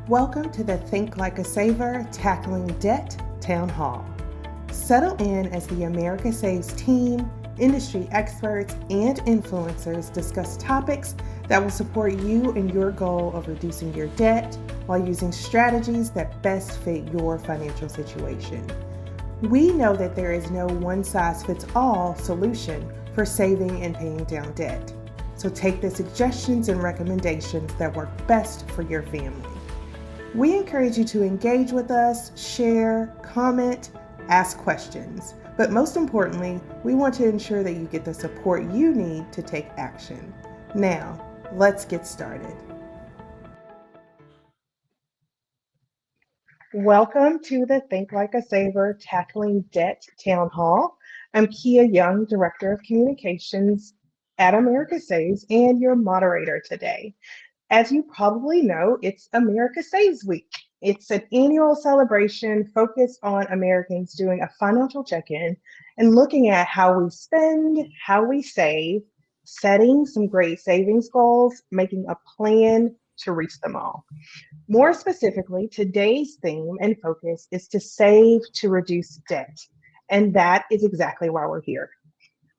Welcome to the Think Like a Saver, Tackling Debt Town Hall. Settle in as the America Saves team, industry experts, and influencers discuss topics that will support you in your goal of reducing your debt while using strategies that best fit your financial situation. We know that there is no one-size-fits-all solution for saving and paying down debt. So take the suggestions and recommendations that work best for your family. We encourage you to engage with us, share, comment, ask questions. But most importantly, we want to ensure that you get the support you need to take action. Now, let's get started. Welcome to the Think Like a Saver, Tackling Debt Town Hall. I'm Kia Young, Director of Communications at America Saves, and your moderator today. As you probably know, it's America Saves Week. It's an annual celebration focused on Americans doing a financial check-in and looking at how we spend, how we save, setting some great savings goals, making a plan to reach them all. More specifically, today's theme and focus is to save to reduce debt. And that is exactly why we're here.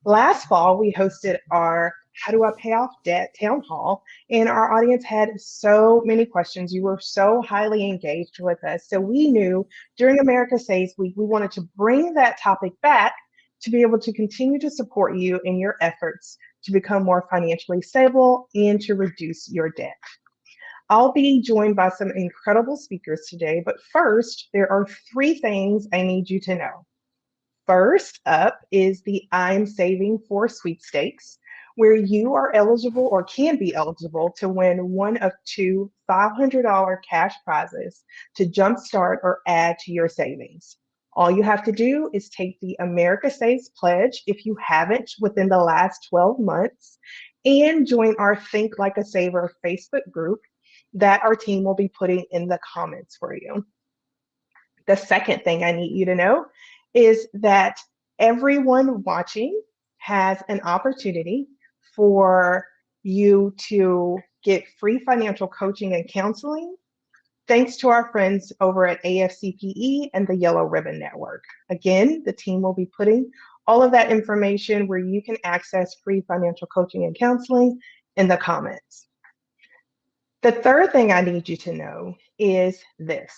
Last fall, we hosted our How Do I Pay Off Debt Town Hall, and our audience had so many questions. You were so highly engaged with us. So we knew during America Saves Week, we wanted to bring that topic back to be able to continue to support you in your efforts to become more financially stable and to reduce your debt. I'll be joined by some incredible speakers today, but first, there are 3 things I need you to know. First up is the I'm Saving for Sweepstakes, where you are eligible or can be eligible to win one of 2 $500 cash prizes to jumpstart or add to your savings. All you have to do is take the America Saves Pledge if you haven't within the last 12 months and join our Think Like a Saver Facebook group that our team will be putting in the comments for you. The second thing I need you to know is that everyone watching has an opportunity for you to get free financial coaching and counseling thanks to our friends over at AFCPE and the Yellow Ribbon Network. Again, the team will be putting all of that information where you can access free financial coaching and counseling in the comments. The third thing I need you to know is this.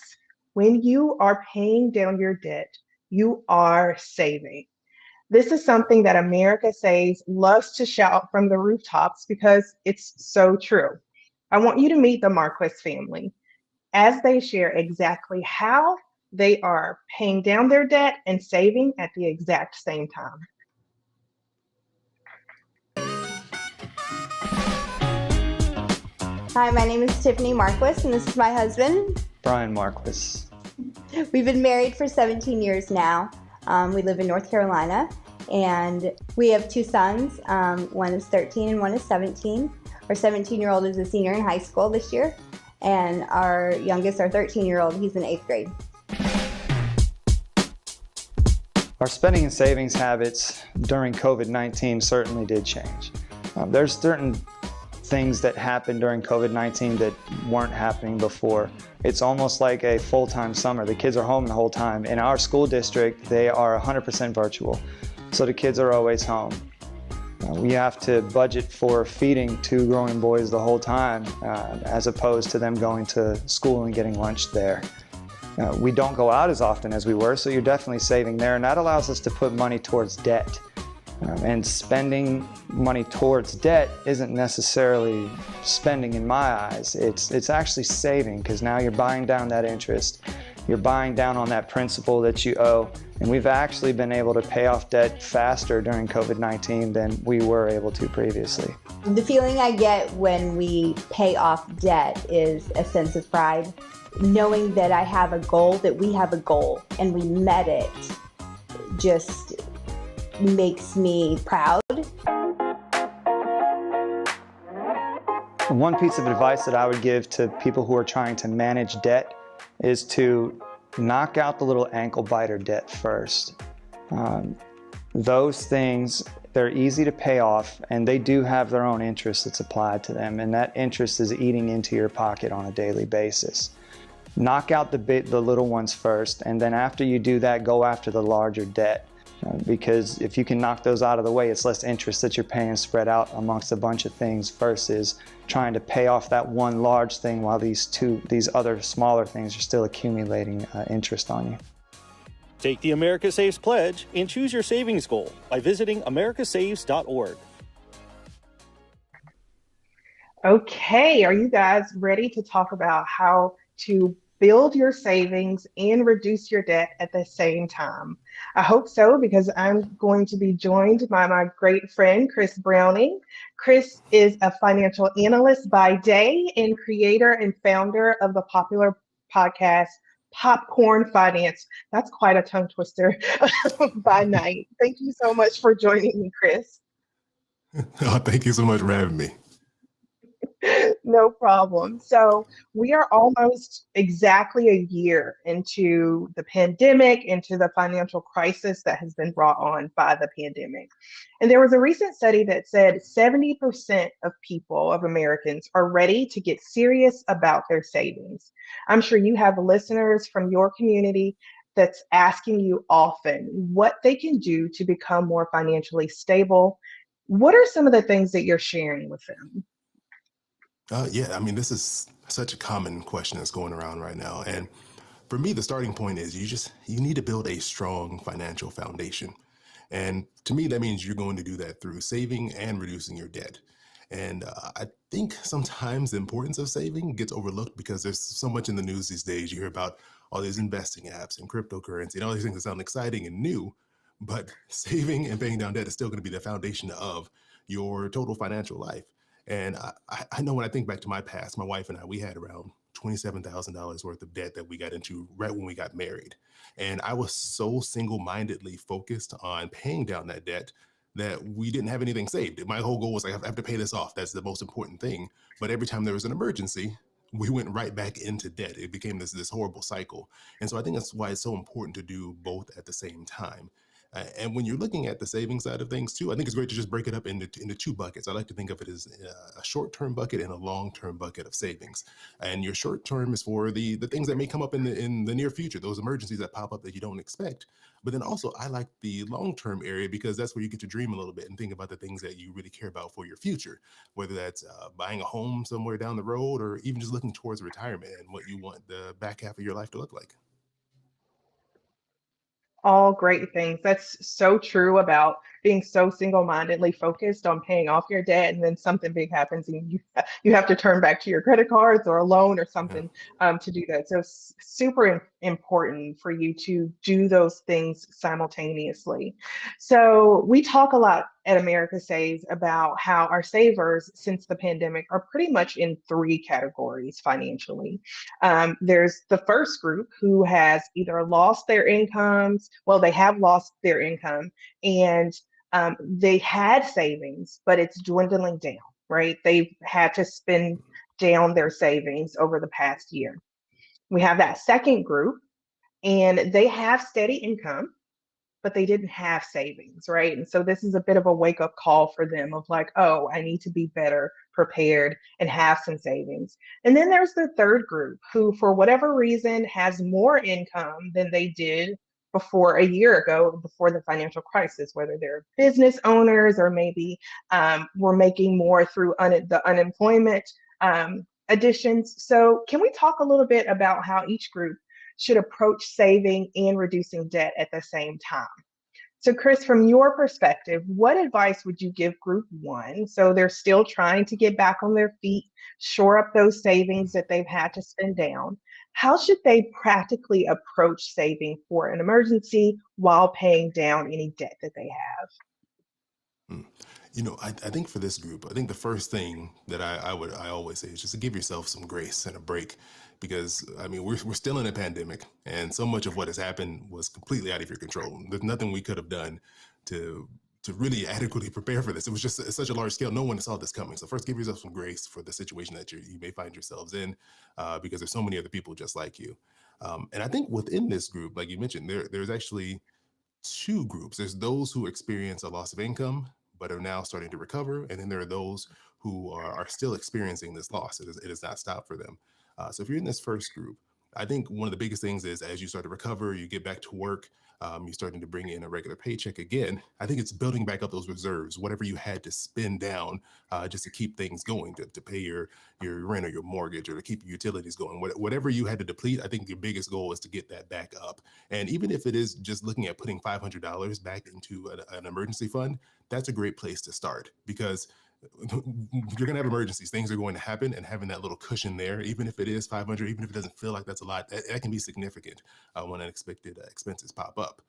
When you are paying down your debt, you are saving. This is something that America Saves loves to shout from the rooftops because it's so true. I want you to meet the Marquez family as they share exactly how they are paying down their debt and saving at the exact same time. Hi, my name is Tiffany Marquez, and this is my husband, Brian Marquez. We've been married for 17 years now. We live in North Carolina, and we have 2 sons. One is 13 and one is 17. Our 17-year-old is a senior in high school this year, and our youngest, our 13-year-old, he's in 8th grade. Our spending and savings habits during COVID-19 certainly did change. There's certain things that happened during COVID-19 that weren't happening before. It's almost like a full-time summer. The kids are home the whole time. In our school district, they are 100% virtual. So the kids are always home. We have to budget for feeding 2 growing boys the whole time, as opposed to them going to school and getting lunch there. We don't go out as often as we were, so you're definitely saving there, and that allows us to put money towards debt. And spending money towards debt isn't necessarily spending in my eyes. It's actually saving, because now you're buying down that interest. You're buying down on that principal that you owe. And we've actually been able to pay off debt faster during COVID-19 than we were able to previously. The feeling I get when we pay off debt is a sense of pride. Knowing that I have a goal, that we have a goal, and we met it just makes me proud. One piece of advice that I would give to people who are trying to manage debt is to knock out the little ankle biter debt first. Those things, they're easy to pay off, and they do have their own interest that's applied to them, and that interest is eating into your pocket on a daily basis. knock out the little ones first, and then after you do that, go after the larger debt. Because if you can knock those out of the way, it's less interest that you're paying spread out amongst a bunch of things versus trying to pay off that one large thing while these other smaller things are still accumulating interest on you. Take the America Saves pledge and choose your savings goal by visiting americasaves.org. Okay, are you guys ready to talk about how to build your savings and reduce your debt at the same time? I hope so, because I'm going to be joined by my great friend, Chris Browning. Chris is a financial analyst by day and creator and founder of the popular podcast, Popcorn Finance. That's quite a tongue twister by night. Thank you so much for joining me, Chris. Oh, thank you so much for having me. No problem. So we are almost exactly a year into the pandemic, into the financial crisis that has been brought on by the pandemic. And there was a recent study that said 70% of people, of Americans, are ready to get serious about their savings. I'm sure you have listeners from your community that's asking you often what they can do to become more financially stable. What are some of the things that you're sharing with them? Yeah, I mean, this is such a common question that's going around right now. And for me, the starting point is you need to build a strong financial foundation. And to me, that means you're going to do that through saving and reducing your debt. And I think sometimes the importance of saving gets overlooked because there's so much in the news these days. You hear about all these investing apps and cryptocurrency and all these things that sound exciting and new, but saving and paying down debt is still going to be the foundation of your total financial life. And I know when I think back to my past, my wife and I, we had around $27,000 worth of debt that we got into right when we got married. And I was so single-mindedly focused on paying down that debt that we didn't have anything saved. My whole goal was like, I have to pay this off. That's the most important thing. But every time there was an emergency, we went right back into debt. It became this horrible cycle. And so I think that's why it's so important to do both at the same time. And when you're looking at the savings side of things too, I think it's great to just break it up into two buckets. I like to think of it as a short-term bucket and a long-term bucket of savings. And your short-term is for the things that may come up in the near future, those emergencies that pop up that you don't expect. But then also I like the long-term area because that's where you get to dream a little bit and think about the things that you really care about for your future, whether that's buying a home somewhere down the road or even just looking towards retirement and what you want the back half of your life to look like. All great things. That's so true about being so single-mindedly focused on paying off your debt, and then something big happens, and you have to turn back to your credit cards or a loan or Yeah. something to do that. So it's super important for you to do those things simultaneously. So we talk a lot at America Saves about how our savers since the pandemic are pretty much in three categories financially. There's the first group who has either lost their incomes, well, they have lost their income, and they had savings, but it's dwindling down, right? They've had to spend down their savings over the past year. We have that second group, and they have steady income, but they didn't have savings, right? And so this is a bit of a wake up call for them of like, oh, I need to be better prepared and have some savings. And then there's the third group who, for whatever reason, has more income than they did before a year ago, before the financial crisis, whether they're business owners or maybe we're making more through the unemployment additions. So can we talk a little bit about how each group should approach saving and reducing debt at the same time? So, Chris, from your perspective, what advice would you give group one? So they're still trying to get back on their feet, shore up those savings that they've had to spend down. How should they practically approach saving for an emergency while paying down any debt that they have? Mm. I think for this group, I think the first thing that I always say is just to give yourself some grace and a break, because I mean we're still in a pandemic, and so much of what has happened was completely out of your control. There's nothing we could have done to really adequately prepare for this. It was just at such a large scale. No one saw this coming. So first, give yourself some grace for the situation that you may find yourselves in, because there's so many other people just like you. And I think within this group, like you mentioned, there's actually two groups. There's those who experience a loss of income but are now starting to recover, and then there are those who are still experiencing this loss. It has not stopped for them. So if you're in this first group, I think one of the biggest things is as you start to recover, you get back to work, you're starting to bring in a regular paycheck again. I think it's building back up those reserves, whatever you had to spend down just to keep things going, to pay your rent or your mortgage or to keep your utilities going. Whatever you had to deplete, I think your biggest goal is to get that back up. And even if it is just looking at putting $500 back into an emergency fund, that's a great place to start because you're going to have emergencies. Things are going to happen, and having that little cushion there, even if it is 500, even if it doesn't feel like that's a lot, that can be significant when unexpected expenses pop up.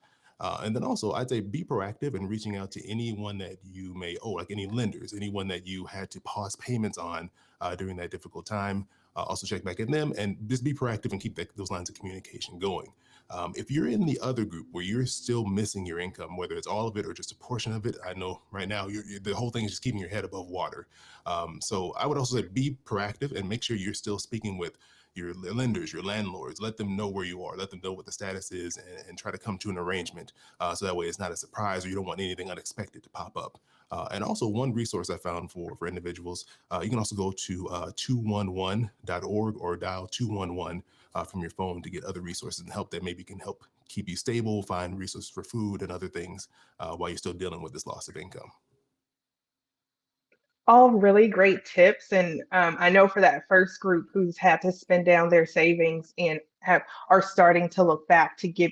And then also, I'd say be proactive in reaching out to anyone that you may owe, like any lenders, anyone that you had to pause payments on during that difficult time. Also check back at them and just be proactive and keep those lines of communication going. If you're in the other group where you're still missing your income, whether it's all of it or just a portion of it, I know right now the whole thing is just keeping your head above water. So I would also say be proactive and make sure you're still speaking with your lenders, your landlords. Let them know where you are. Let them know what the status is and try to come to an arrangement. So that way it's not a surprise or you don't want anything unexpected to pop up. And also one resource I found for individuals, you can also go to 211.org or dial 211 from your phone to get other resources and help that maybe can help keep you stable, find resources for food and other things while you're still dealing with this loss of income. All really great tips. And I know for that first group who's had to spend down their savings and are starting to look back to get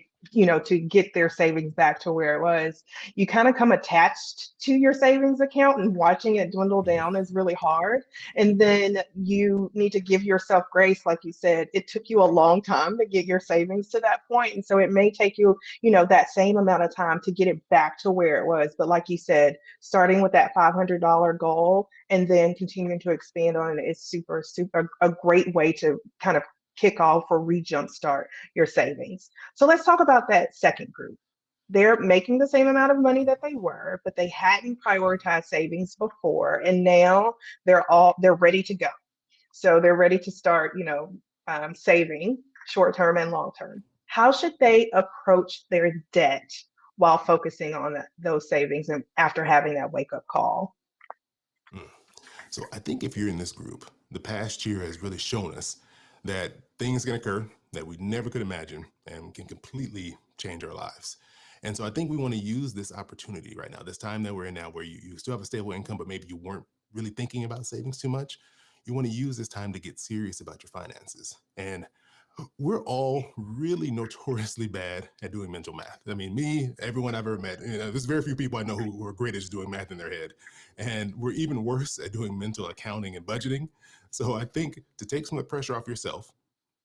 their savings back to where it was, you kind of come attached to your savings account, and watching it dwindle down is really hard. And then you need to give yourself grace. Like you said, it took you a long time to get your savings to that point. And so it may take you, that same amount of time to get it back to where it was. But like you said, starting with that $500 goal and then continuing to expand on it is super, super a great way to kind of kick off or re-jumpstart your savings. So let's talk about that second group. They're making the same amount of money that they were, but they hadn't prioritized savings before, and now they're ready to go. So they're ready to start, saving short term and long term. How should they approach their debt while focusing on those savings and after having that wake up call? So I think if you're in this group, the past year has really shown us that things can occur that we never could imagine and can completely change our lives. And so I think we want to use this opportunity right now, this time that we're in now, where you still have a stable income, but maybe you weren't really thinking about savings too much. You want to use this time to get serious about your finances. And we're all really notoriously bad at doing mental math. I mean, me, everyone I've ever met, there's very few people I know who are great at just doing math in their head. And we're even worse at doing mental accounting and budgeting. So I think to take some of the pressure off yourself,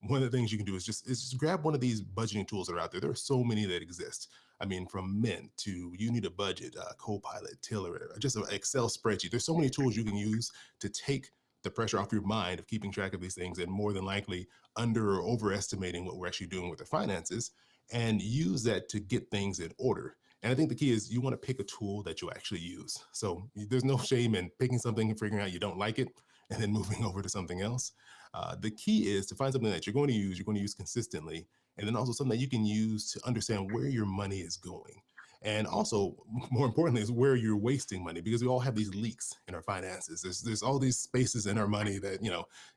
one of the things you can do is just grab one of these budgeting tools that are out there. There are so many that exist. I mean, from Mint to You Need a Budget, Copilot, Tiller, just an Excel spreadsheet. There's so many tools you can use to take the pressure off your mind of keeping track of these things and more than likely under or overestimating what we're actually doing with our finances, and use that to get things in order. And I think the key is you want to pick a tool that you'll actually use. So there's no shame in picking something and figuring out you don't like it and then moving over to something else. The key is to find something that you're going to use consistently, and then also something that you can use to understand where your money is going. And also, more importantly, is where you're wasting money, because we all have these leaks in our finances. There's all these spaces in our money that,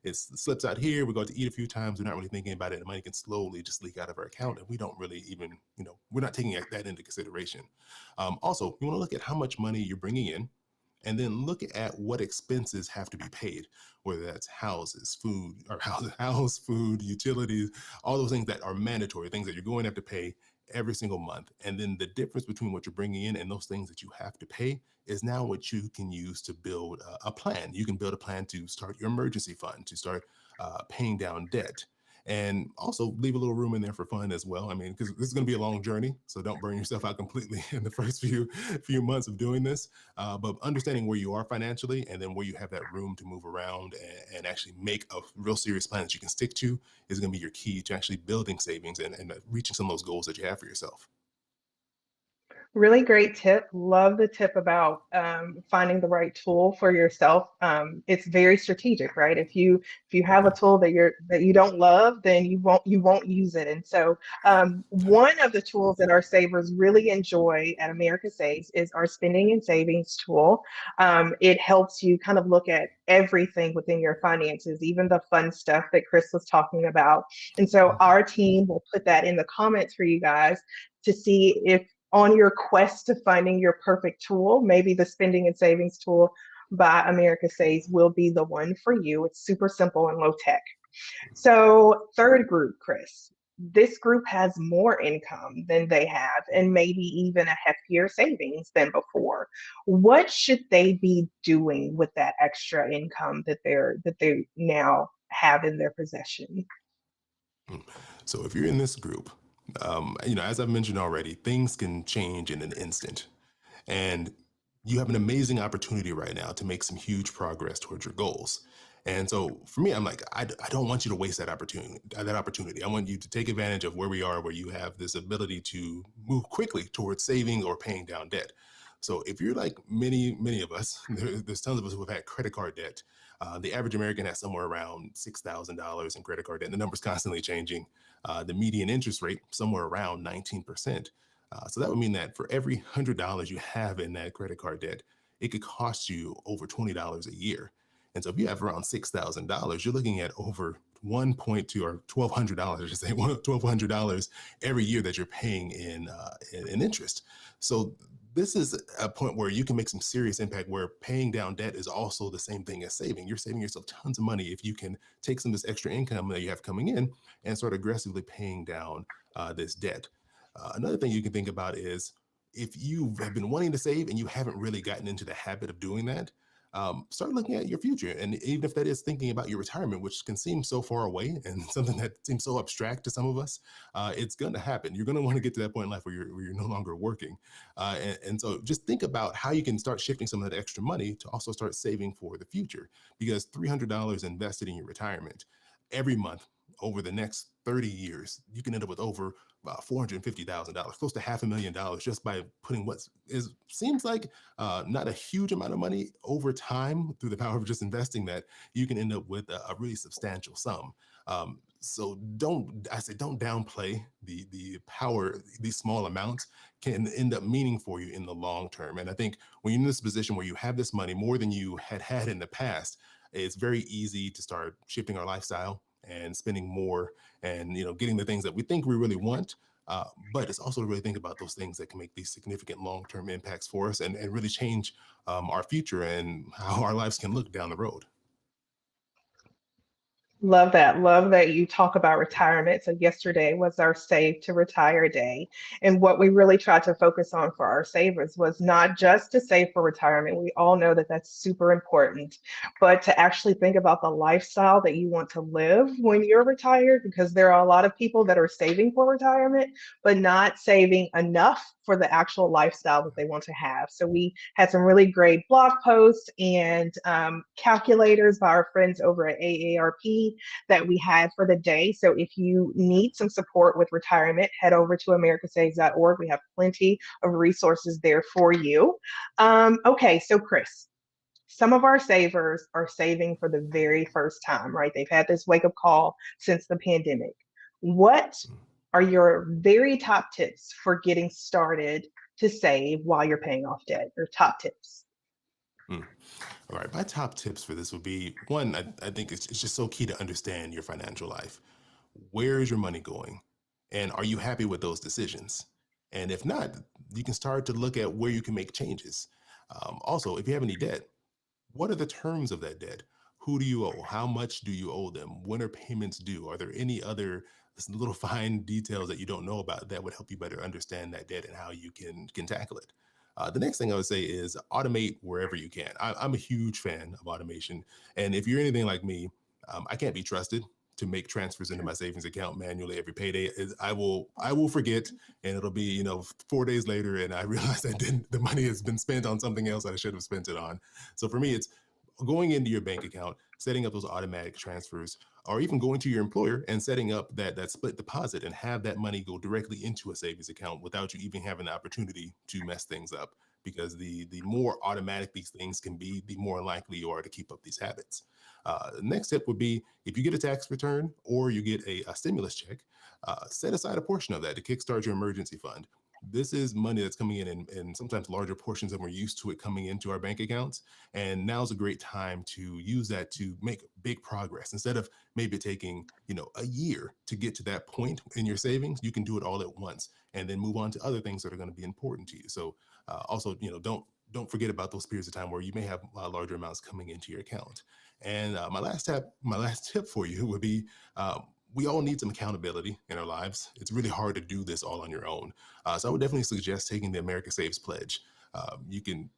it slips out here. We go to eat a few times. We're not really thinking about it. The money can slowly just leak out of our account, and we don't really even, we're not taking that into consideration. Also, you want to look at how much money you're bringing in, and then look at what expenses have to be paid, whether that's houses, food, or house, food, utilities, all those things that are mandatory, things that you're going to have to pay every single month. And then the difference between what you're bringing in and those things that you have to pay is now what you can use to build a plan. You can build a plan to start your emergency fund, to start paying down debt. And also leave a little room in there for fun as well. I mean, because this is going to be a long journey, so don't burn yourself out completely in the first few months of doing this. But understanding where you are financially, and then where you have that room to move around and actually make a real serious plan that you can stick to, is going to be your key to actually building savings and reaching some of those goals that you have for yourself. Really great tip. Love the tip about finding the right tool for yourself. It's very strategic, right? If you have a tool that you don't love, then you won't use it. And so one of the tools that our savers really enjoy at America Saves is our spending and savings tool. It helps you kind of look at everything within your finances, even the fun stuff that Chris was talking about. And so our team will put that in the comments for you guys to see if on your quest to finding your perfect tool, maybe the spending and savings tool by America Saves will be the one for you. It's super simple and low tech. So, third group, Chris, this group has more income than they have and maybe even a heftier savings than before. What should they be doing with that extra income that they now have in their possession? So if you're in this group, as I've mentioned already, things can change in an instant. And you have an amazing opportunity right now to make some huge progress towards your goals. And so for me, I'm like, I don't want you to waste that opportunity. I want you to take advantage of where we are, where you have this ability to move quickly towards saving or paying down debt. So if you're like many of us, there's tons of us who have had credit card debt. The average American has somewhere around $6,000 in credit card debt. The number's constantly changing. The median interest rate somewhere around 19%. So that would mean that for every $100 you have in that credit card debt, it could cost you over $20 a year. And so if you have around $6,000, you're looking at over 1.2 or $1,200, I should say, $1,200 every year that you're paying in interest. So this is a point where you can make some serious impact, where paying down debt is also the same thing as saving. You're saving yourself tons of money if you can take some of this extra income that you have coming in and start aggressively paying down this debt. Another thing you can think about is, if you have been wanting to save and you haven't really gotten into the habit of doing that, start looking at your future. And even if that is thinking about your retirement, which can seem so far away and something that seems so abstract to some of us, it's going to happen. You're going to want to get to that point in life where you're no longer working. And so just think about how you can start shifting some of that extra money to also start saving for the future, because $300 invested in your retirement every month over the next 30 years, you can end up with over $450,000, close to $500,000, just by putting seems like not a huge amount of money over time. Through the power of just investing that, you can end up with a really substantial sum. So don't downplay the power these small amounts can end up meaning for you in the long term. And I think when you're in this position where you have this money more than you had in the past, it's very easy to start shifting our lifestyle and spending more, and getting the things that we think we really want. But it's also to really think about those things that can make these significant long-term impacts for us, and really change our future and how our lives can look down the road. Love that. Love that you talk about retirement. So, yesterday was our Save to Retire Day. And what we really tried to focus on for our savers was not just to save for retirement. We all know that that's super important, but to actually think about the lifestyle that you want to live when you're retired, because there are a lot of people that are saving for retirement, but not saving enough for the actual lifestyle that they want to have. So, we had some really great blog posts and calculators by our friends over at AARP that we had for the day. So if you need some support with retirement, head over to americasaves.org. We have plenty of resources there for you. Okay, so Chris, some of our savers are saving for the very first time, right? They've had this wake up call since the pandemic. What are your very top tips for getting started to save while you're paying off debt? Your top tips? All right, my top tips for this would be, one, I think it's just so key to understand your financial life. Where is your money going? And are you happy with those decisions? And if not, you can start to look at where you can make changes. Also, if you have any debt, what are the terms of that debt? Who do you owe? How much do you owe them? When are payments due? Are there any other little fine details that you don't know about that would help you better understand that debt and how you can tackle it? The next thing I would say is automate wherever you can. I'm a huge fan of automation. And if you're anything like me, I can't be trusted to make transfers into my savings account manually every payday. I will forget, and it'll be 4 days later, and I realize the money has been spent on something else that I should have spent it on. So for me, it's going into your bank account, setting up those automatic transfers, or even going to your employer and setting up that split deposit and have that money go directly into a savings account without you even having the opportunity to mess things up. Because the more automatic these things can be, the more likely you are to keep up these habits. The next tip would be, if you get a tax return or you get a stimulus check, set aside a portion of that to kickstart your emergency fund. This is money that's coming in sometimes larger portions than we're used to it coming into our bank accounts. And now's a great time to use that to make big progress. Instead of maybe taking, a year to get to that point in your savings, you can do it all at once and then move on to other things that are going to be important to you. So also, don't forget about those periods of time where you may have larger amounts coming into your account. And my last tip for you would be, we all need some accountability in our lives. It's really hard to do this all on your own. So I would definitely suggest taking the America Saves Pledge. You can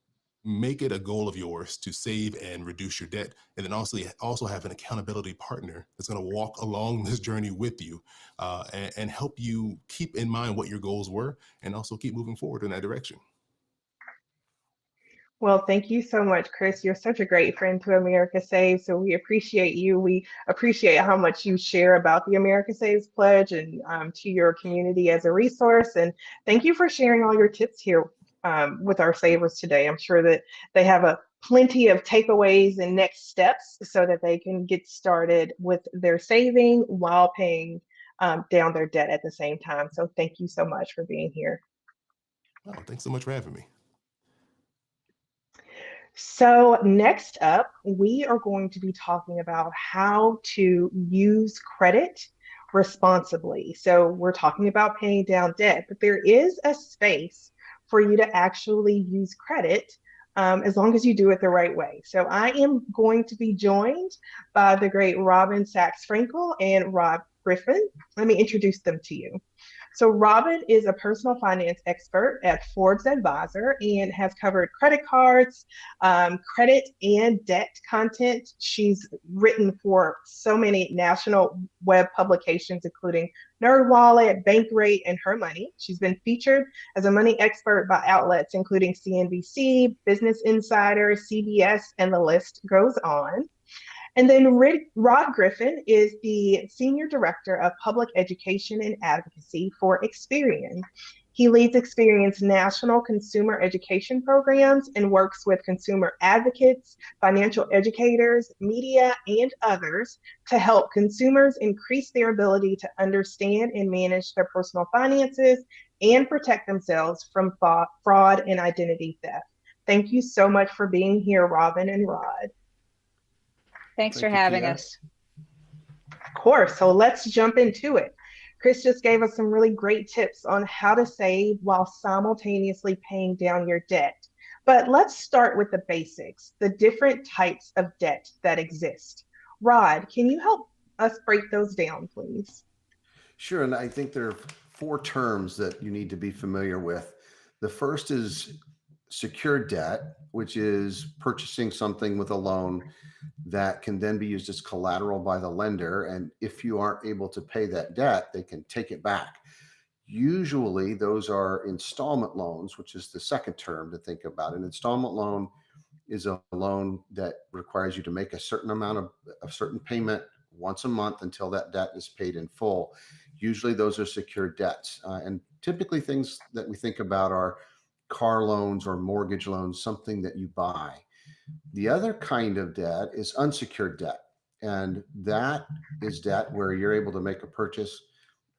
make it a goal of yours to save and reduce your debt, and then also have an accountability partner that's going to walk along this journey with you and help you keep in mind what your goals were and also keep moving forward in that direction. Well, thank you so much, Chris. You're such a great friend to America Saves, so we appreciate you. We appreciate how much you share about the America Saves Pledge and to your community as a resource. And thank you for sharing all your tips here with our savers today. I'm sure that they have plenty of takeaways and next steps so that they can get started with their saving while paying down their debt at the same time. So thank you so much for being here. Oh, thanks so much for having me. So next up, we are going to be talking about how to use credit responsibly. So we're talking about paying down debt, but there is a space for you to actually use credit as long as you do it the right way. So I am going to be joined by the great Robin Sachs Frankel and Rob Griffin. Let me introduce them to you. So Robin is a personal finance expert at Forbes Advisor and has covered credit cards, credit and debt content. She's written for so many national web publications, including NerdWallet, Bankrate, and Her Money. She's been featured as a money expert by outlets including CNBC, Business Insider, CBS, and the list goes on. And then Rob Griffin is the Senior Director of Public Education and Advocacy for Experian. He leads Experian's national consumer education programs and works with consumer advocates, financial educators, media, and others to help consumers increase their ability to understand and manage their personal finances and protect themselves from fraud and identity theft. Thank you so much for being here, Robin and Rod. Thanks for having us. Of course. So let's jump into it. Chris just gave us some really great tips on how to save while simultaneously paying down your debt. But let's start with the basics, the different types of debt that exist. Rod, can you help us break those down, please? Sure. And I think there are 4 terms that you need to be familiar with. The first is secured debt, which is purchasing something with a loan that can then be used as collateral by the lender. And if you aren't able to pay that debt, they can take it back. Usually those are installment loans, which is the second term to think about. An installment loan is a loan that requires you to make a certain amount of a certain payment once a month until that debt is paid in full. Usually those are secured debts. And typically things that we think about are car loans or mortgage loans, something that you buy. The other kind of debt is unsecured debt. And that is debt where you're able to make a purchase,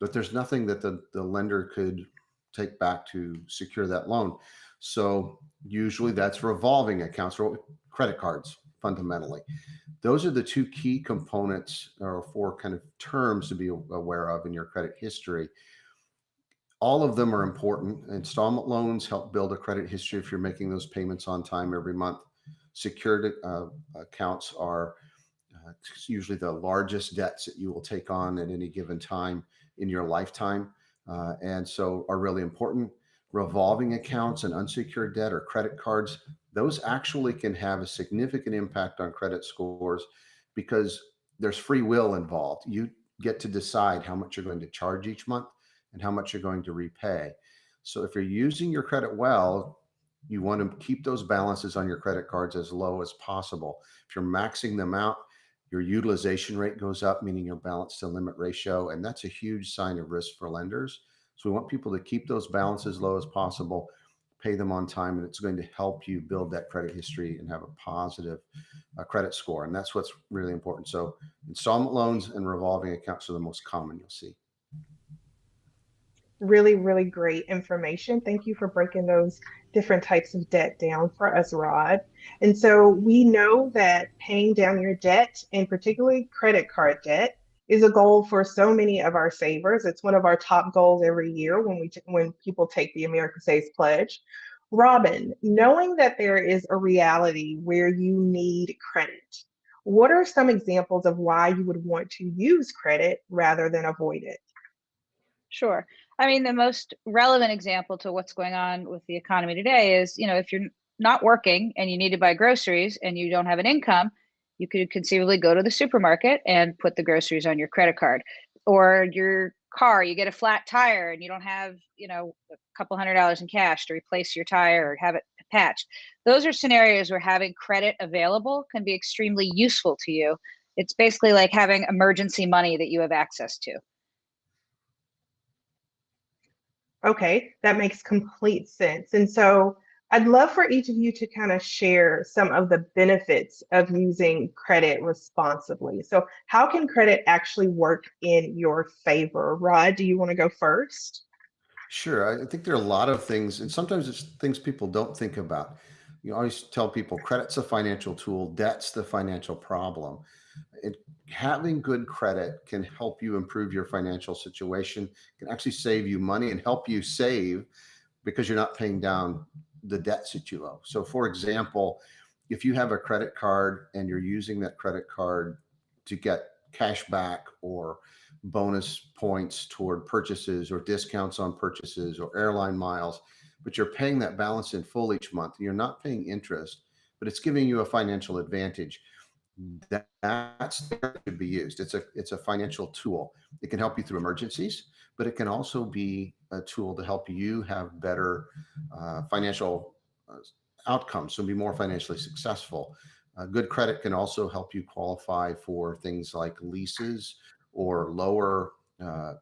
but there's nothing that the lender could take back to secure that loan. So usually that's revolving accounts or credit cards, fundamentally. Those are the 2 key components or 4 kind of terms to be aware of in your credit history. All of them are important. Installment loans help build a credit history if you're making those payments on time every month. Secured accounts are usually the largest debts that you will take on at any given time in your lifetime, and so are really important. Revolving accounts and unsecured debt or credit cards, those actually can have a significant impact on credit scores because there's free will involved. You get to decide how much you're going to charge each month and how much you're going to repay. So if you're using your credit well, You want to keep those balances on your credit cards as low as possible. If you're maxing them out, your utilization rate goes up, meaning your balance to limit ratio, and that's a huge sign of risk for lenders. So we want people to keep those balances low as possible, pay them on time, and it's going to help you build that credit history and have a positive credit score. And that's what's really important. So installment loans and revolving accounts are the most common you'll see. Really, really great information. Thank you for breaking those different types of debt down for us, Rod. And so we know that paying down your debt, and particularly credit card debt, is a goal for so many of our savers. It's one of our top goals every year when people take the America Saves Pledge. Robin, knowing that there is a reality where you need credit, what are some examples of why you would want to use credit rather than avoid it? Sure. I mean, the most relevant example to what's going on with the economy today is, if you're not working and you need to buy groceries and you don't have an income, you could conceivably go to the supermarket and put the groceries on your credit card. Or your car, you get a flat tire and you don't have, a couple $100 in cash to replace your tire or have it patched. Those are scenarios where having credit available can be extremely useful to you. It's basically like having emergency money that you have access to. Okay, that makes complete sense. And so I'd love for each of you to kind of share some of the benefits of using credit responsibly. So how can credit actually work in your favor? Rod, do you want to go first? Sure. I think there are a lot of things, and sometimes it's things people don't think about. You always tell people credit's a financial tool, debt's the financial problem. Having good credit can help you improve your financial situation, can actually save you money and help you save because you're not paying down the debts that you owe. So for example, if you have a credit card and you're using that credit card to get cash back or bonus points toward purchases or discounts on purchases or airline miles, but you're paying that balance in full each month and you're not paying interest, but it's giving you a financial advantage, that's should be used. It's a financial tool. It can help you through emergencies, but it can also be a tool to help you have better financial outcomes, so be more financially successful. Good credit can also help you qualify for things like leases or lower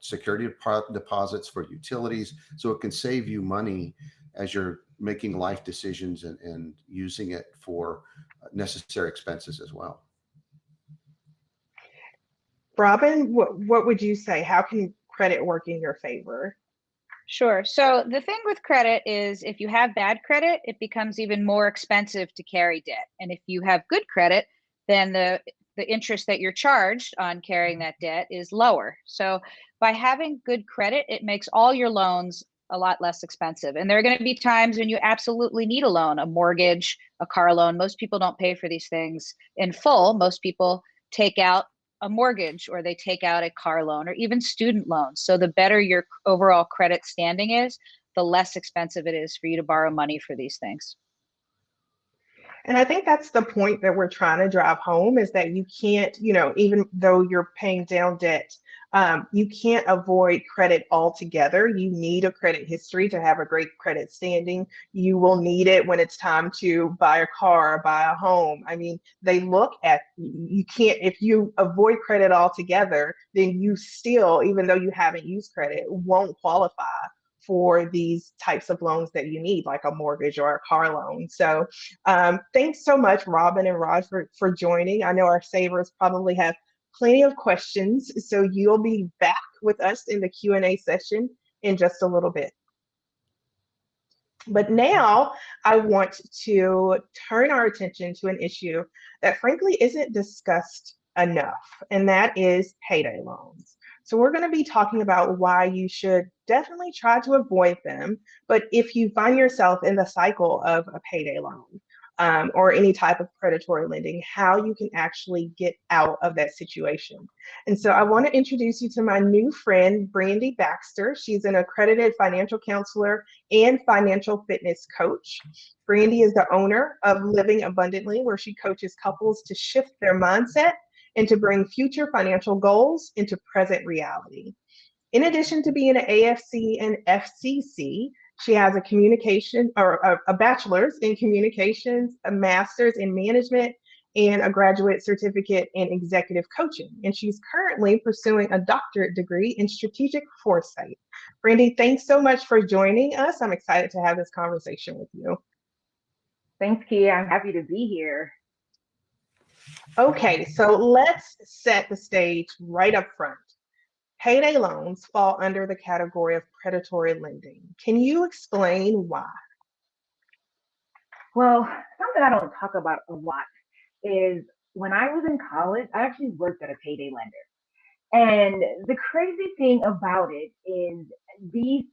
security deposits for utilities. So it can save you money as you're making life decisions and using it for necessary expenses as well. Robin, what would you say? How can credit work in your favor? Sure. So the thing with credit is if you have bad credit, it becomes even more expensive to carry debt. And if you have good credit, then the interest that you're charged on carrying that debt is lower. So by having good credit, it makes all your loans a lot less expensive. And there are going to be times when you absolutely need a loan, a mortgage, a car loan. Most people don't pay for these things in full. Most people take out a mortgage or they take out a car loan or even student loans. So the better your overall credit standing is, the less expensive it is for you to borrow money for these things. And I think that's the point that we're trying to drive home, is that you can't, even though you're paying down debt, you can't avoid credit altogether. You need a credit history to have a great credit standing. You will need it when it's time to buy a car, or buy a home. I mean, they look at, you can't, if you avoid credit altogether, then you still, even though you haven't used credit, won't qualify for these types of loans that you need, like a mortgage or a car loan. So thanks so much, Robin and Rod, for joining. I know our savers probably have plenty of questions, so you'll be back with us in the Q&A session in just a little bit. But now I want to turn our attention to an issue that frankly isn't discussed enough, and that is payday loans. So we're going to be talking about why you should definitely try to avoid them. But if you find yourself in the cycle of a payday loan or any type of predatory lending, how you can actually get out of that situation. And so I want to introduce you to my new friend, Brandy Baxter. She's an accredited financial counselor and financial fitness coach. Brandy is the owner of Living Abundantly, where she coaches couples to shift their mindset and to bring future financial goals into present reality. In addition to being an AFC and FCC She has a communication or a bachelor's in communications, a master's in management, and a graduate certificate in executive coaching. And she's currently pursuing a doctorate degree in strategic foresight. Brandy, thanks so much for joining us. I'm excited to have this conversation with you. Thanks, Kia. I'm happy to be here. Okay, so let's set the stage right up front. Payday loans fall under the category of predatory lending. Can you explain why? Well, something I don't talk about a lot is when I was in college, I actually worked at a payday lender. And the crazy thing about it is these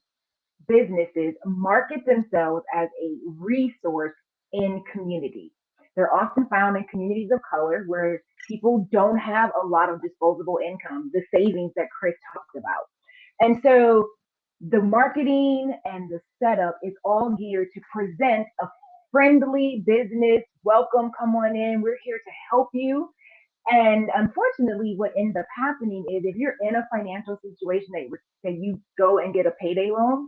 businesses market themselves as a resource in communities. They're often found in communities of color where people don't have a lot of disposable income, the savings that Chris talked about. And so the marketing and the setup is all geared to present a friendly business. Welcome, come on in. We're here to help you. And unfortunately, what ends up happening is if you're in a financial situation that you go and get a payday loan,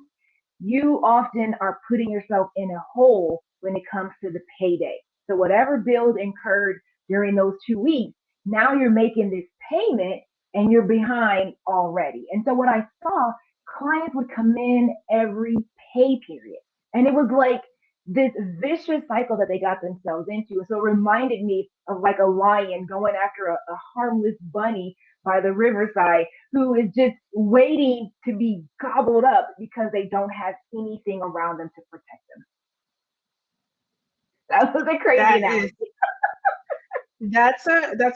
you often are putting yourself in a hole when it comes to the payday. So whatever bills incurred during those 2 weeks, now you're making this payment and you're behind already. And so what I saw, clients would come in every pay period. And it was like this vicious cycle that they got themselves into. So it reminded me of like a lion going after a harmless bunny by the riverside who is just waiting to be gobbled up because they don't have anything around them to protect them. That was a crazy analogy. That's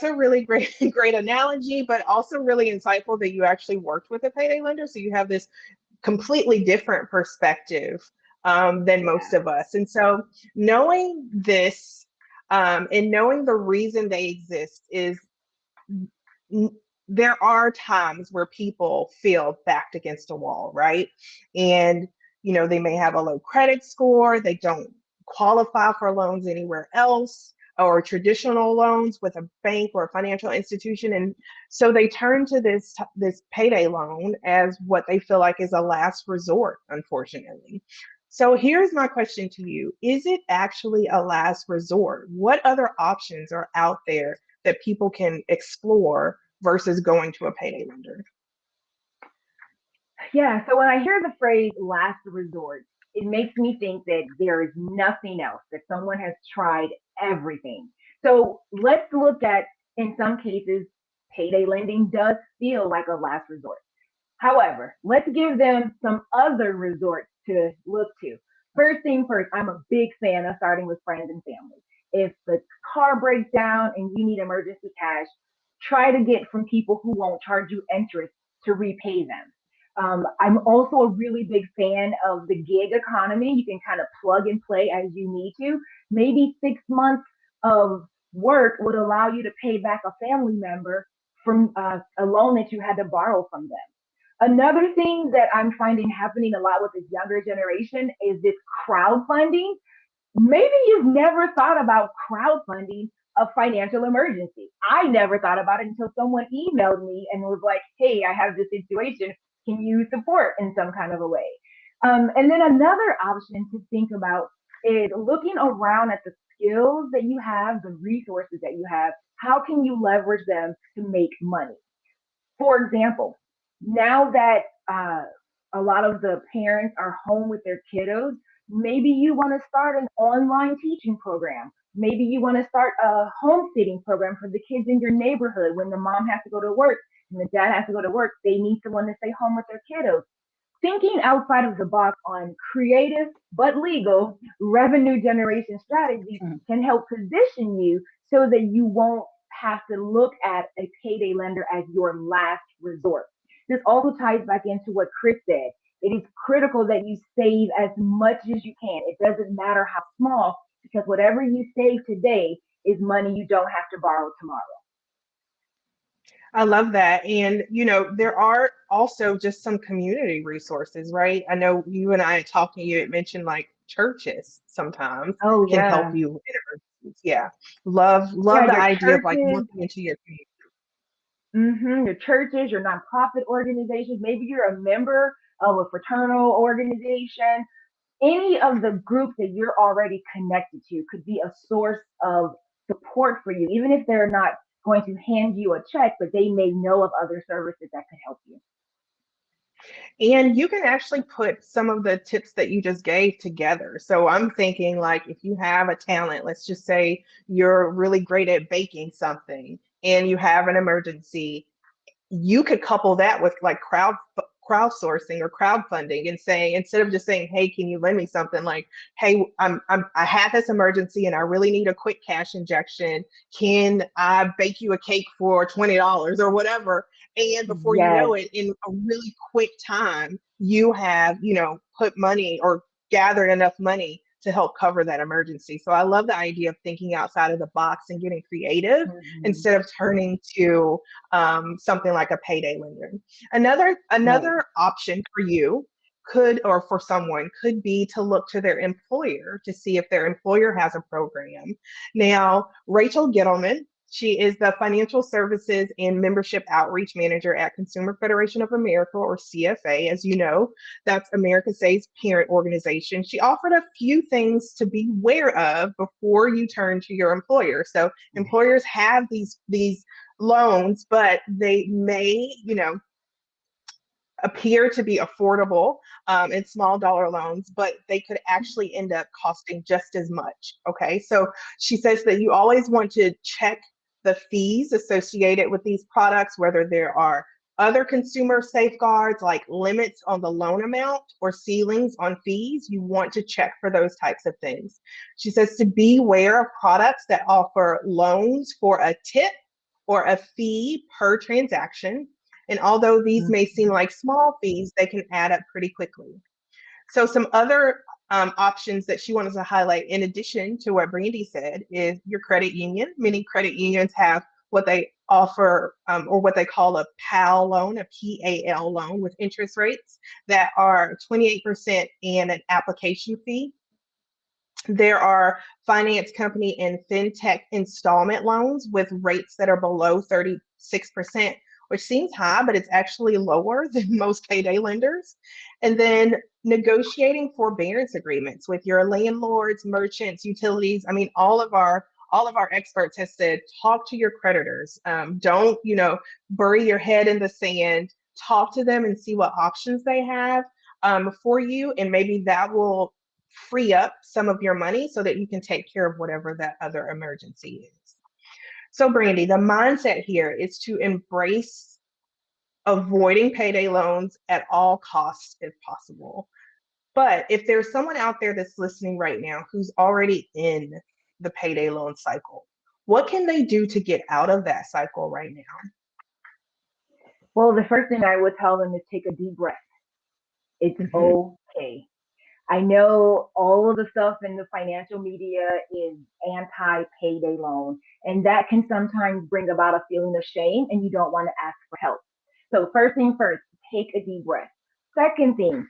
a really great analogy, but also really insightful that you actually worked with a payday lender. So you have this completely different perspective than most of us. And so knowing this and knowing the reason they exist is there are times where people feel backed against a wall, right? And, they may have a low credit score, they don't qualify for loans anywhere else or traditional loans with a bank or a financial institution. And so they turn to this payday loan as what they feel like is a last resort, unfortunately. So here's my question to you. Is it actually a last resort? What other options are out there that people can explore versus going to a payday lender? Yeah, so when I hear the phrase last resort, it makes me think that there is nothing else, that someone has tried everything. So let's look at, in some cases, payday lending does feel like a last resort. However, let's give them some other resorts to look to. First thing first, I'm a big fan of starting with friends and family. If the car breaks down and you need emergency cash, try to get from people who won't charge you interest to repay them. I'm also a really big fan of the gig economy. You can kind of plug and play as you need to. Maybe 6 months of work would allow you to pay back a family member from a loan that you had to borrow from them. Another thing that I'm finding happening a lot with this younger generation is this crowdfunding. Maybe you've never thought about crowdfunding a financial emergency. I never thought about it until someone emailed me and was like, hey, I have this situation. Can you support in some kind of a way? And then another option to think about is looking around at the skills that you have, the resources that you have. How can you leverage them to make money? For example, now that a lot of the parents are home with their kiddos, maybe you want to start an online teaching program. Maybe you want to start a homesteading program for the kids in your neighborhood. When the mom has to go to work and the dad has to go to work, they need someone to stay home with their kiddos. Thinking outside of the box on creative but legal revenue generation strategies can help position you so that you won't have to look at a payday lender as your last resort. This also ties back into what Chris said. It is critical that you save as much as you can. It doesn't matter how small, because whatever you save today is money you don't have to borrow tomorrow. I love that. And, there are also just some community resources, right? I know you and I talking, you had mentioned like churches sometimes can help you. Yeah. Love the idea of like looking into your community. Your churches, your nonprofit organizations, maybe you're a member of a fraternal organization. any of the groups that you're already connected to could be a source of support for you, even if they're not going to hand you a check, but they may know of other services that could help you. And you can actually put some of the tips that you just gave together. So I'm thinking, like, if you have a talent, let's just say you're really great at baking something and you have an emergency, you could couple that with like crowdsourcing or crowdfunding and saying, instead of just saying, hey, can you lend me something, like, hey, I had this emergency and I really need a quick cash injection. Can I bake you a cake for $20 or whatever? And before you Yes. know it, in a really quick time, you have, put money or gathered enough money to help cover that emergency. So I love the idea of thinking outside of the box and getting creative instead of turning to something like a payday lender. Another option for you or for someone could be to look to their employer to see if their employer has a program. Now, Rachel Gittleman, she is the Financial Services and Membership Outreach Manager at Consumer Federation of America, or CFA. As you know, that's America Save's parent organization. She offered a few things to be aware of before you turn to your employer. So employers have these loans, but they may, appear to be affordable in small dollar loans, but they could actually end up costing just as much. Okay, so she says that you always want to check the fees associated with these products, whether there are other consumer safeguards like limits on the loan amount or ceilings on fees. You want to check for those types of things. She says to beware of products that offer loans for a tip or a fee per transaction. And although these may seem like small fees, they can add up pretty quickly. So some other options that she wanted to highlight, in addition to what Brandy said, is your credit union. Many credit unions have what they offer or what they call a PAL loan, a PAL loan, with interest rates that are 28% and an application fee. There are finance company and fintech installment loans with rates that are below 36%, which seems high, but it's actually lower than most payday lenders. And then negotiating forbearance agreements with your landlords, merchants, utilities. I mean, all of our experts have said, talk to your creditors. Don't, bury your head in the sand. Talk to them and see what options they have for you, and maybe that will free up some of your money so that you can take care of whatever that other emergency is. So Brandy, the mindset here is to embrace avoiding payday loans at all costs if possible. But if there's someone out there that's listening right now who's already in the payday loan cycle, what can they do to get out of that cycle right now? Well, the first thing I would tell them is take a deep breath. It's okay. I know all of the stuff in the financial media is anti-payday loan, and that can sometimes bring about a feeling of shame, and you don't want to ask for help. So first thing first, take a deep breath. Second thing,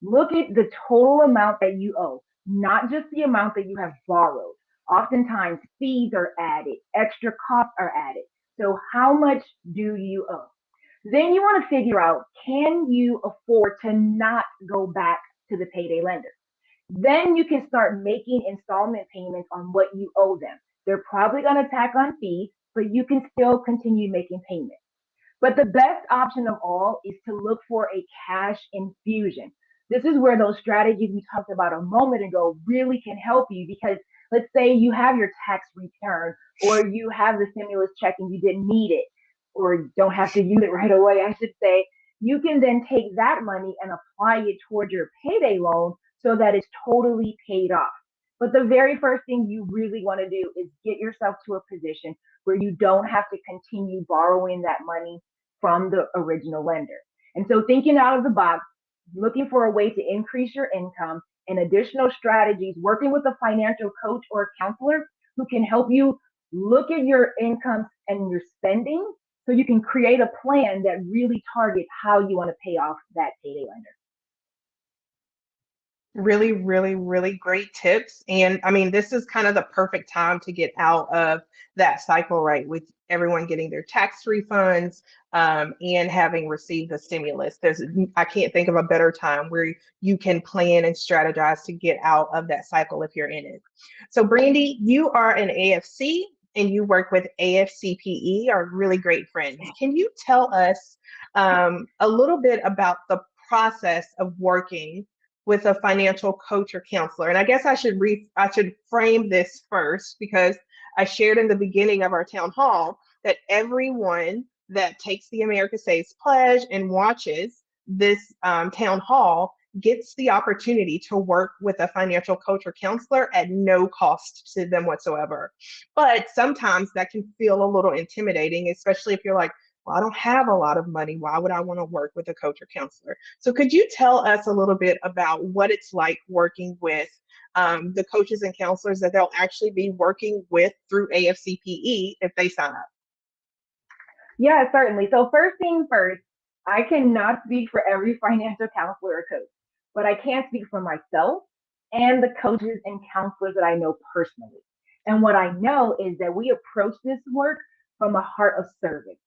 look at the total amount that you owe, not just the amount that you have borrowed. Oftentimes fees are added, extra costs are added. So how much do you owe? Then you want to figure out, can you afford to not go back to the payday lender? Then you can start making installment payments on what you owe them. They're probably going to tack on fees, but you can still continue making payments. But the best option of all is to look for a cash infusion. This is where those strategies we talked about a moment ago really can help you, because let's say you have your tax return or you have the stimulus check and you didn't need it, or don't have to use it right away, I should say. You can then take that money and apply it toward your payday loan so that it's totally paid off. But the very first thing you really want to do is get yourself to a position where you don't have to continue borrowing that money from the original lender. And so thinking out of the box, looking for a way to increase your income and additional strategies, working with a financial coach or a counselor who can help you look at your income and your spending so you can create a plan that really targets how you want to pay off that payday lender. Really, really, really great tips. And I mean, this is kind of the perfect time to get out of that cycle, right? With everyone getting their tax refunds and having received the stimulus. I can't think of a better time where you can plan and strategize to get out of that cycle if you're in it. So, Brandy, you are an AFC and you work with AFCPE, our really great friends. Can you tell us a little bit about the process of working with a financial coach or counselor? And I guess I should frame this first, because I shared in the beginning of our town hall that everyone that takes the America Saves Pledge and watches this town hall gets the opportunity to work with a financial coach or counselor at no cost to them whatsoever. But sometimes that can feel a little intimidating, especially if you're like, well, I don't have a lot of money. Why would I want to work with a coach or counselor? So could you tell us a little bit about what it's like working with the coaches and counselors that they'll actually be working with through AFCPE if they sign up? Yeah, certainly. So first thing first, I cannot speak for every financial counselor or coach, but I can speak for myself and the coaches and counselors that I know personally. And what I know is that we approach this work from a heart of service.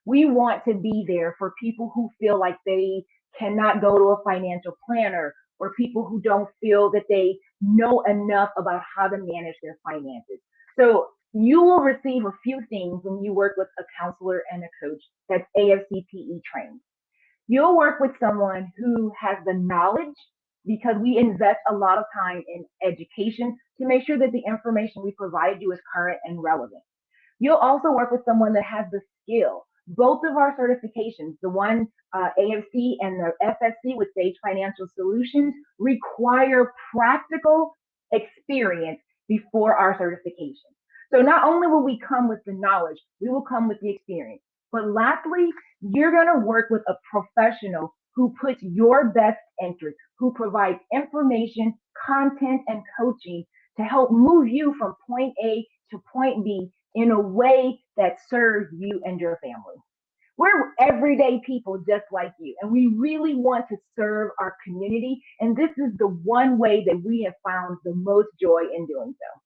We want to be there for people who feel like they cannot go to a financial planner, or people who don't feel that they know enough about how to manage their finances. So you will receive a few things when you work with a counselor and a coach that's AFCPE trained. You'll work with someone who has the knowledge, because we invest a lot of time in education to make sure that the information we provide you is current and relevant. You'll also work with someone that has the skill. Both of our certifications, the one AFC and the FSC with Sage Financial Solutions, require practical experience before our certification. So not only will we come with the knowledge, we will come with the experience. But lastly, you're going to work with a professional who puts your best interest, who provides information, content, and coaching to help move you from point A to point B in a way that serves you and your family. We're everyday people just like you, and we really want to serve our community. And this is the one way that we have found the most joy in doing so.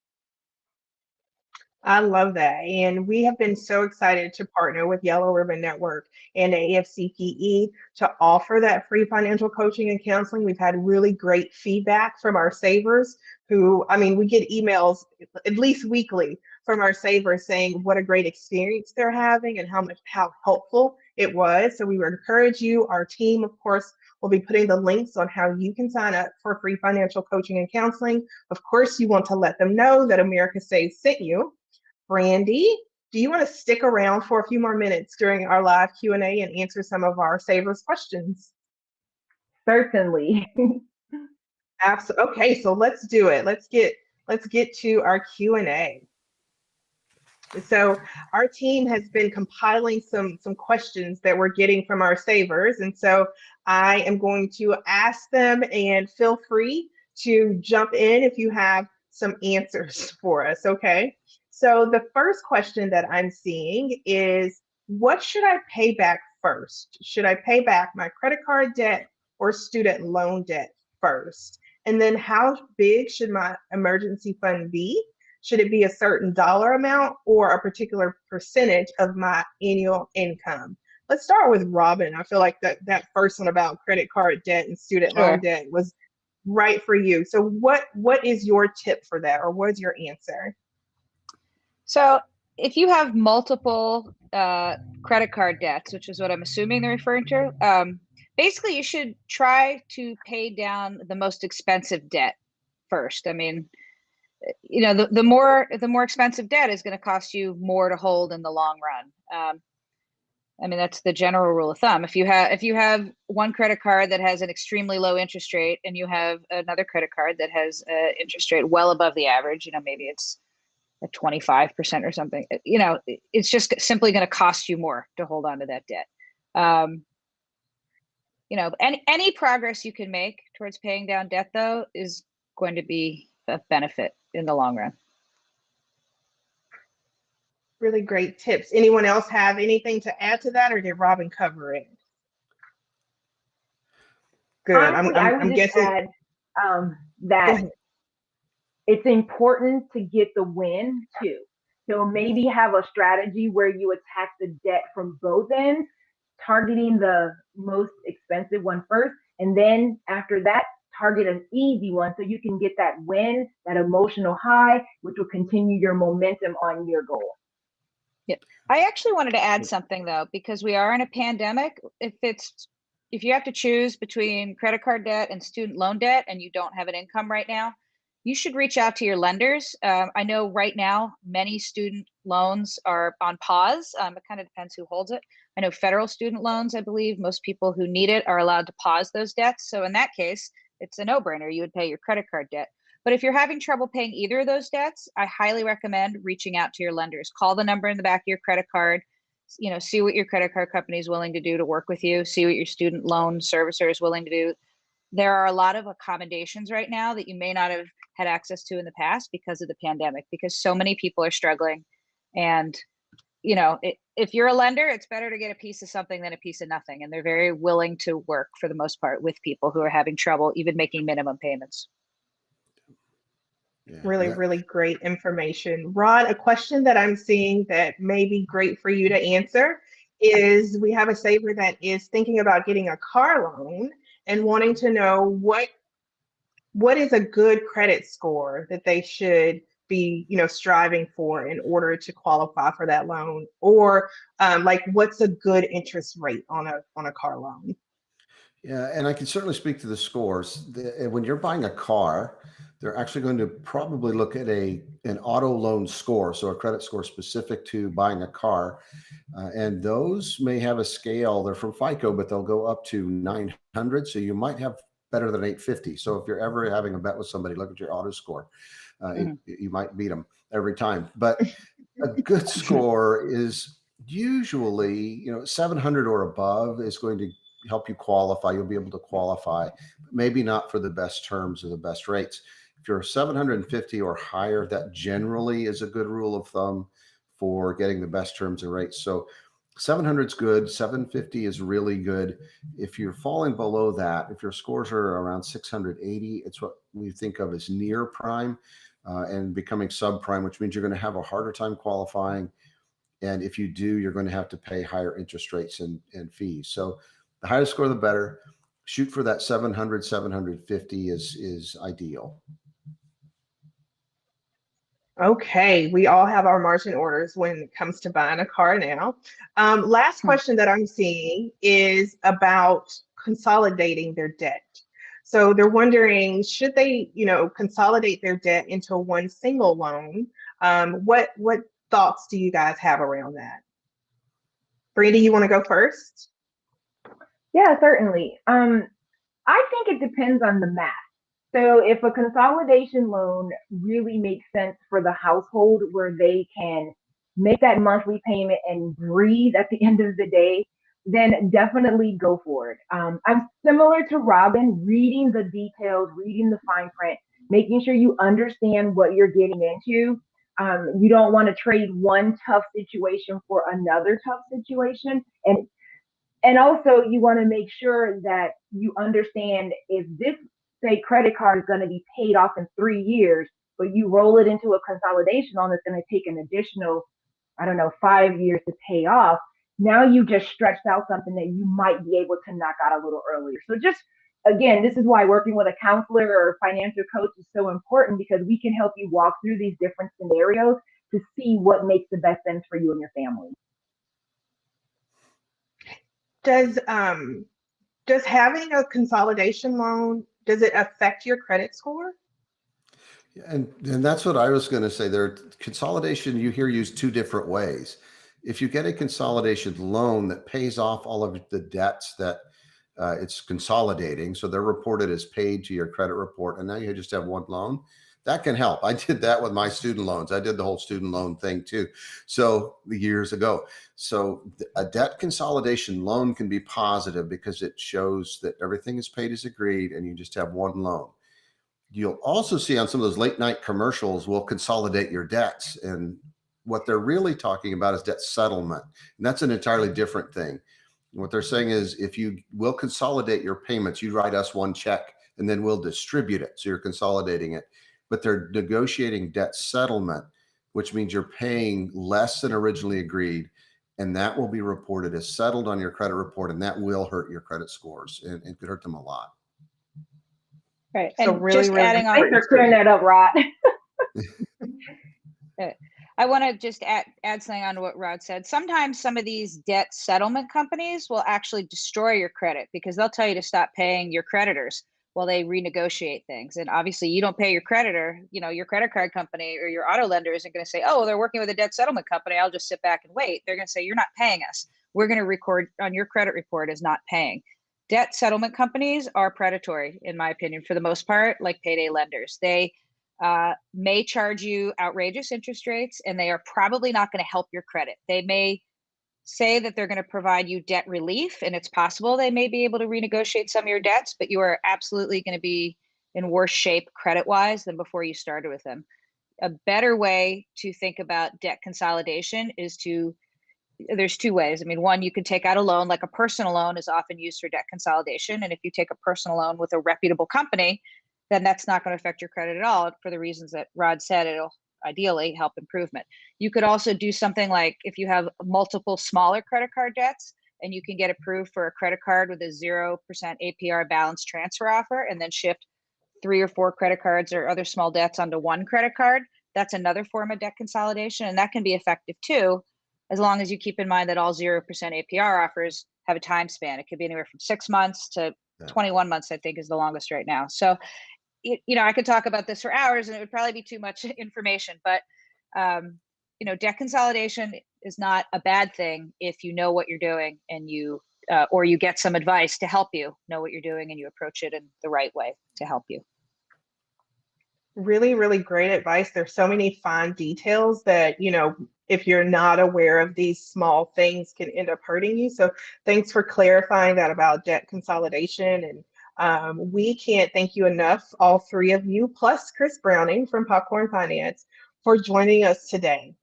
I love that. And we have been so excited to partner with Yellow Ribbon Network and AFCPE to offer that free financial coaching and counseling. We've had really great feedback from our savers who, I mean, we get emails at least weekly from our savers saying what a great experience they're having and how helpful it was. So we would encourage you. Our team, of course, will be putting the links on how you can sign up for free financial coaching and counseling. Of course, you want to let them know that America Saves sent you. Brandy, do you want to stick around for a few more minutes during our live Q&A and answer some of our savers' questions? Certainly. Absolutely. Okay, so let's do it. Let's get to our Q&A. So our team has been compiling some questions that we're getting from our savers, and so I am going to ask them, and feel free to jump in if you have some answers for us, okay? So the first question that I'm seeing is, what should I pay back first? Should I pay back my credit card debt or student loan debt first? And then how big should my emergency fund be? Should it be a certain dollar amount or a particular percentage of my annual income? Let's start with Robin. I feel like that first one about credit card debt and student loan debt was right for you. So what is your tip for that, or what is your answer? So if you have multiple credit card debts, which is what I'm assuming they're referring to, basically you should try to pay down the most expensive debt first. I mean, you know, the more expensive debt is going to cost you more to hold in the long run. I mean, that's the general rule of thumb. If you have one credit card that has an extremely low interest rate, and you have another credit card that has an interest rate well above the average, you know, maybe it's at 25% or something, you know, it's just simply going to cost you more to hold on to that debt. You know, any progress you can make towards paying down debt, though, is going to be a benefit in the long run. Really great tips. Anyone else have anything to add to that, or did Robin cover it? Good. Honestly, I'm guessing. that it's important to get the win too. So maybe have a strategy where you attack the debt from both ends, targeting the most expensive one first, and then after that, target an easy one so you can get that win, that emotional high, which will continue your momentum on your goal. Yep. I actually wanted to add something though, because we are in a pandemic. If you have to choose between credit card debt and student loan debt and you don't have an income right now, you should reach out to your lenders. I know right now many student loans are on pause. It kind of depends who holds it. I know federal student loans, I believe most people who need it are allowed to pause those debts. So in that case, it's a no-brainer. You would pay your credit card debt. But if you're having trouble paying either of those debts, I highly recommend reaching out to your lenders. Call the number in the back of your credit card, see what your credit card company is willing to do to work with you, see what your student loan servicer is willing to do. There are a lot of accommodations right now that you may not have had access to in the past because of the pandemic, because so many people are struggling. And, if you're a lender, it's better to get a piece of something than a piece of nothing. And they're very willing to work for the most part with people who are having trouble, even making minimum payments. Yeah. Really great information. Rod, a question that I'm seeing that may be great for you to answer is we have a saver that is thinking about getting a car loan and wanting to know what is a good credit score that they should be striving for in order to qualify for that loan, or what's a good interest rate on a car loan? Yeah, and I can certainly speak to the scores. When you're buying a car, they're actually going to probably look at an auto loan score, so a credit score specific to buying a car. And those may have a scale. They're from FICO, but they'll go up to 900. So you might have better than 850. So if you're ever having a bet with somebody, look at your auto score. You might beat them every time. But a good score is usually, 700 or above is going to help you qualify. You'll be able to qualify, maybe not for the best terms or the best rates. If you're 750 or higher, that generally is a good rule of thumb for getting the best terms and rates. So 700 is good. 750 is really good. If you're falling below that, if your scores are around 680, it's what we think of as near prime and becoming subprime, which means you're going to have a harder time qualifying. And if you do, you're going to have to pay higher interest rates and fees. So the higher score, the better. Shoot for that 700, 750 is ideal. Okay, we all have our margin orders when it comes to buying a car now. Last question that I'm seeing is about consolidating their debt. So they're wondering, should they, consolidate their debt into one single loan? What thoughts do you guys have around that? Brandy, you want to go first? Yeah, certainly. I think it depends on the math. So if a consolidation loan really makes sense for the household where they can make that monthly payment and breathe at the end of the day, then definitely go for it. I'm similar to Robin, reading the details, reading the fine print, making sure you understand what you're getting into. You don't want to trade one tough situation for another tough situation. And also you want to make sure that you understand if this, say, credit card is going to be paid off in 3 years, but you roll it into a consolidation loan that's going to take an additional, 5 years to pay off. Now you just stretched out something that you might be able to knock out a little earlier. So just, again, this is why working with a counselor or financial coach is so important, because we can help you walk through these different scenarios to see what makes the best sense for you and your family. Does having a consolidation loan, does it affect your credit score? And that's what I was going to say. Consolidation, you hear used two different ways. If you get a consolidation loan that pays off all of the debts that it's consolidating, so they're reported as paid to your credit report, and now you just have one loan, that can help. I did that with my student loans. I did the whole student loan thing too. So years ago. So a debt consolidation loan can be positive because it shows that everything is paid as agreed and you just have one loan. You'll also see on some of those late night commercials, we'll consolidate your debts. And what they're really talking about is debt settlement. And that's an entirely different thing. What they're saying is if you will consolidate your payments, you write us one check and then we'll distribute it. So you're consolidating it, but they're negotiating debt settlement, which means you're paying less than originally agreed. And that will be reported as settled on your credit report. And that will hurt your credit scores and could hurt them a lot. Right. So And really, just really adding on, Thanks for clearing that up, Rod. I want to just add something on to what Rod said. Sometimes some of these debt settlement companies will actually destroy your credit because they'll tell you to stop paying your creditors while they renegotiate things. And obviously you don't pay your creditor, your credit card company or your auto lender isn't going to say, oh, they're working with a debt settlement company, I'll just sit back and wait. They're going to say, you're not paying us. We're going to record on your credit report as not paying. Debt settlement companies are predatory, in my opinion, for the most part, like payday lenders. They may charge you outrageous interest rates, and they are probably not going to help your credit. They may say that they're going to provide you debt relief, and it's possible they may be able to renegotiate some of your debts, but you are absolutely going to be in worse shape credit-wise than before you started with them. A better way to think about debt consolidation is there's two ways. I mean, one, you can take out a loan, like a personal loan is often used for debt consolidation. And if you take a personal loan with a reputable company, then that's not going to affect your credit at all for the reasons that Rod said. It'll ideally help improvement. You could also do something like if you have multiple smaller credit card debts and you can get approved for a credit card with a 0% APR balance transfer offer and then shift 3 or 4 credit cards or other small debts onto one credit card, that's another form of debt consolidation. And that can be effective too, as long as you keep in mind that all 0% APR offers have a time span. It could be anywhere from 6 months to 21 months, I think is the longest right now. So I could talk about this for hours and it would probably be too much information, but debt consolidation is not a bad thing if you know what you're doing and or you get some advice to help you know what you're doing and you approach it in the right way to help you. Really, really great advice. There's so many fine details that, if you're not aware of these small things can end up hurting you. So thanks for clarifying that about debt consolidation. And we can't thank you enough, all 3 of you, plus Chris Browning from Popcorn Finance, for joining us today.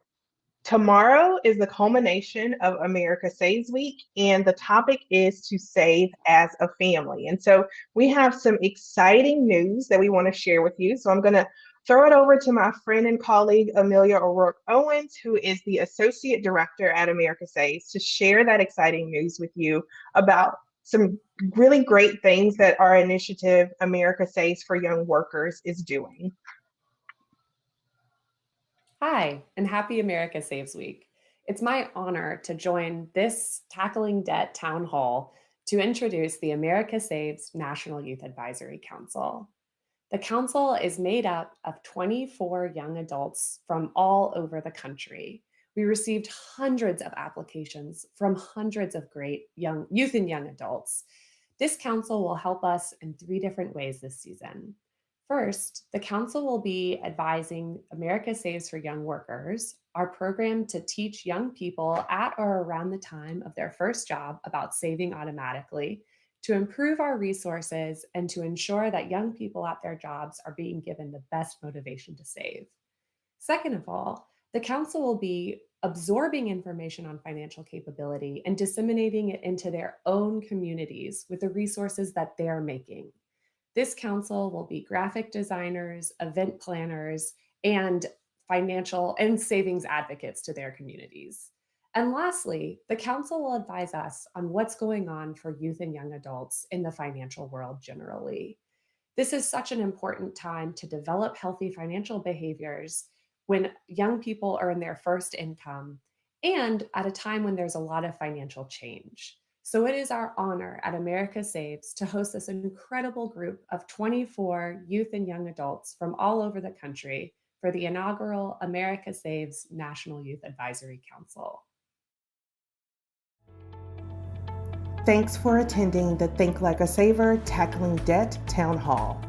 Tomorrow is the culmination of America Saves Week, and the topic is to save as a family. And so we have some exciting news that we want to share with you. So I'm going to throw it over to my friend and colleague, Amelia O'Rourke Owens, who is the Associate Director at America Saves, to share that exciting news with you about some really great things that our initiative, America Saves for Young Workers, is doing. Hi, and happy America Saves Week. It's my honor to join this Tackling Debt Town Hall to introduce the America Saves National Youth Advisory Council. The council is made up of 24 young adults from all over the country. We received hundreds of applications from hundreds of great youth and young adults. This council will help us in 3 different ways this season. First, the council will be advising America Saves for Young Workers, our program to teach young people at or around the time of their first job about saving automatically, to improve our resources, and to ensure that young people at their jobs are being given the best motivation to save. Second of all, the council will be absorbing information on financial capability and disseminating it into their own communities with the resources that they're making. This council will be graphic designers, event planners, and financial and savings advocates to their communities. And lastly, the council will advise us on what's going on for youth and young adults in the financial world generally. This is such an important time to develop healthy financial behaviors when young people earn their first income and at a time when there's a lot of financial change. So it is our honor at America Saves to host this incredible group of 24 youth and young adults from all over the country for the inaugural America Saves National Youth Advisory Council. Thanks for attending the Think Like a Saver Tackling Debt Town Hall.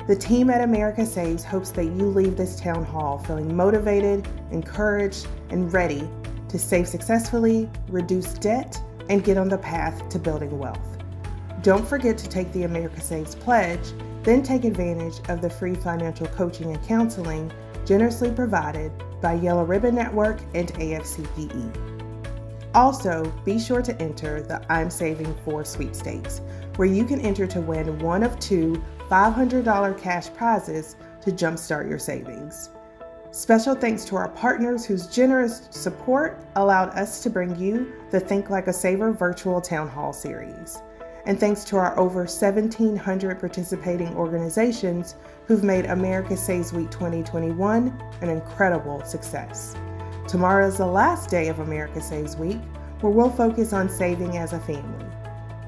The team at America Saves hopes that you leave this town hall feeling motivated, encouraged, and ready to save successfully, reduce debt, and get on the path to building wealth. Don't forget to take the America Saves Pledge, then take advantage of the free financial coaching and counseling generously provided by Yellow Ribbon Network and AFCPE. Also, be sure to enter the I'm Saving For Sweepstakes, where you can enter to win one of two $500 cash prizes to jumpstart your savings. Special thanks to our partners whose generous support allowed us to bring you the Think Like a Saver virtual town hall series. And thanks to our over 1,700 participating organizations who've made America Saves Week 2021 an incredible success. Tomorrow is the last day of America Saves Week, where we'll focus on saving as a family.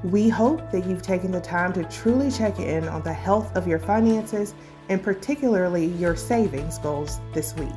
We hope that you've taken the time to truly check in on the health of your finances and particularly your savings goals this week.